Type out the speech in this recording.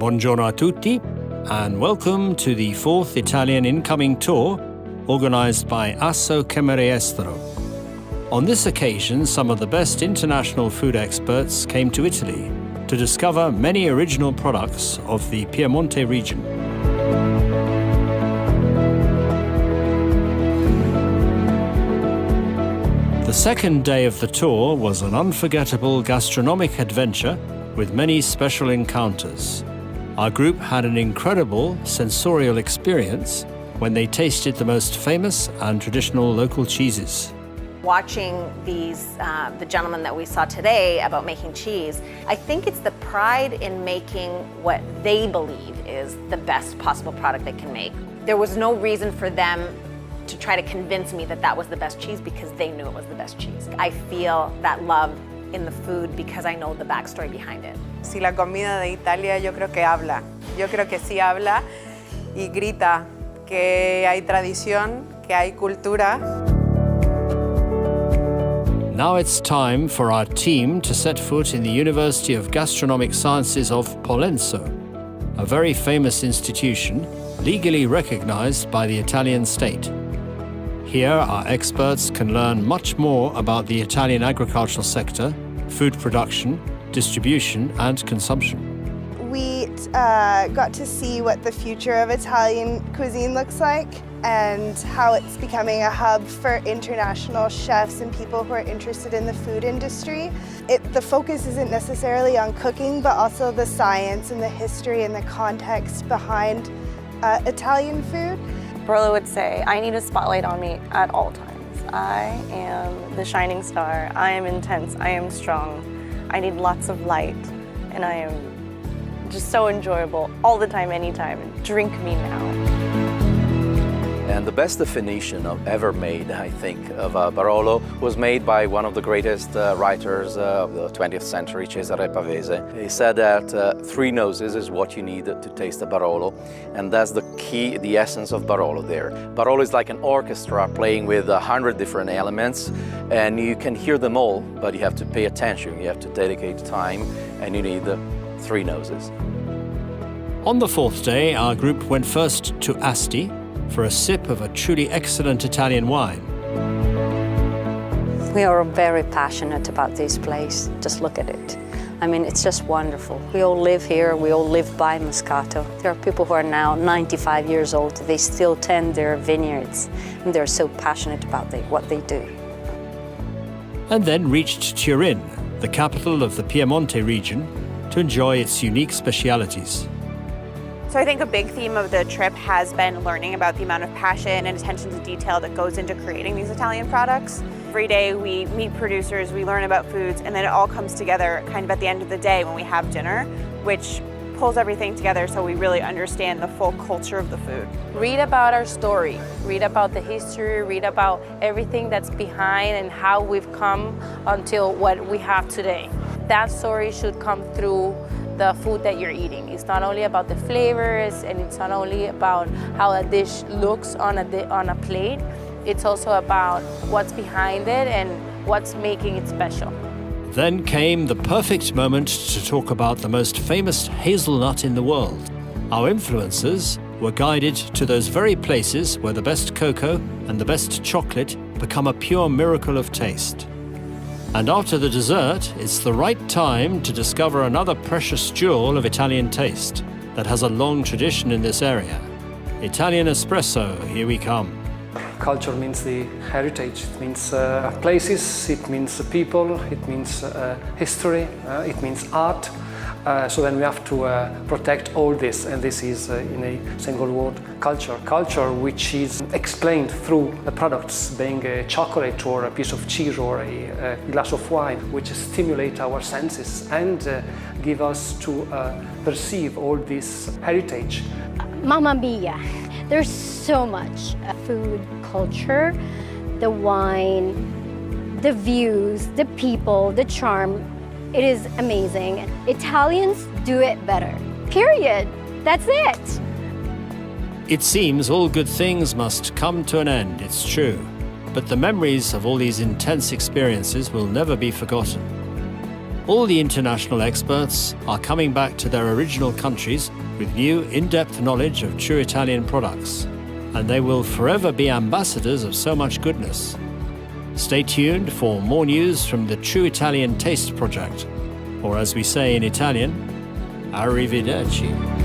Buongiorno a tutti, and welcome to the fourth Italian incoming tour organized by Asso Camere Estero. On this occasion, some of the best international food experts came to Italy to discover many original products of the Piedmont region. The second day of the tour was an unforgettable gastronomic adventure with many special encounters. Our group had an incredible sensorial experience when they tasted the most famous and traditional local cheeses. Watching the gentleman that we saw today about making cheese, I think it's the pride in making what they believe is the best possible product they can make. There was no reason for them to try to convince me that that was the best cheese because they knew it was the best cheese. I feel that love in the food because I know the backstory behind it. Si la comida de Italia yo creo que habla. Yo creo que sí habla y grita que hay tradición, que hay cultura. Now it's time for our team to set foot in the University of Gastronomic Sciences of Pollenzo, a very famous institution legally recognized by the Italian state. Here, our experts can learn much more about the Italian agricultural sector, food production, distribution, and consumption. We got to see what the future of Italian cuisine looks like and how it's becoming a hub for international chefs and people who are interested in the food industry. The focus isn't necessarily on cooking, but also the science and the history and the context behind Italian food. Barolo would say, I need a spotlight on me at all times. I am the shining star. I am intense. I am strong. I need lots of light. And I am just so enjoyable all the time, anytime. Drink me now. And the best definition of ever made, I think, of Barolo was made by one of the greatest writers of the 20th century, Cesare Pavese. He said that 3 noses is what you need to taste a Barolo, and that's the key, the essence of Barolo there. Barolo is like an orchestra playing with 100 different elements, and you can hear them all, but you have to pay attention, you have to dedicate time, and you need 3 noses. On the fourth day, our group went first to Asti for a sip of a truly excellent Italian wine. We are very passionate about this place. Just look at it. I mean, it's just wonderful. We all live here, we all live by Moscato. There are people who are now 95 years old, they still tend their vineyards, and they're so passionate about what they do. And then reached Turin, the capital of the Piedmont region, to enjoy its unique specialities. So I think a big theme of the trip has been learning about the amount of passion and attention to detail that goes into creating these Italian products. Every day we meet producers, we learn about foods, and then it all comes together kind of at the end of the day when we have dinner, which pulls everything together so we really understand the full culture of the food. Read about our story, read about the history, read about everything that's behind and how we've come until what we have today. That story should come through the food that you're eating. It's not only about the flavors, and it's not only about how a dish looks on a plate, it's also about what's behind it and what's making it special. Then came the perfect moment to talk about the most famous hazelnut in the world. Our influencers were guided to those very places where the best cocoa and the best chocolate become a pure miracle of taste. And after the dessert, it's the right time to discover another precious jewel of Italian taste that has a long tradition in this area. Italian espresso, here we come. Culture means the heritage, it means places, it means people, it means history, it means art. So then we have to protect all this, and this is in a single word, culture. Culture which is explained through the products, being a chocolate or a piece of cheese or a glass of wine, which stimulate our senses and give us to perceive all this heritage. Mamma mia, there's so much food culture, the wine, the views, the people, the charm. It is amazing. Italians do it better. Period. That's it. It seems all good things must come to an end, it's true. But the memories of all these intense experiences will never be forgotten. All the international experts are coming back to their original countries with new in-depth knowledge of true Italian products, and they will forever be ambassadors of so much goodness. Stay tuned for more news from the True Italian Taste Project, or as we say in Italian, arrivederci.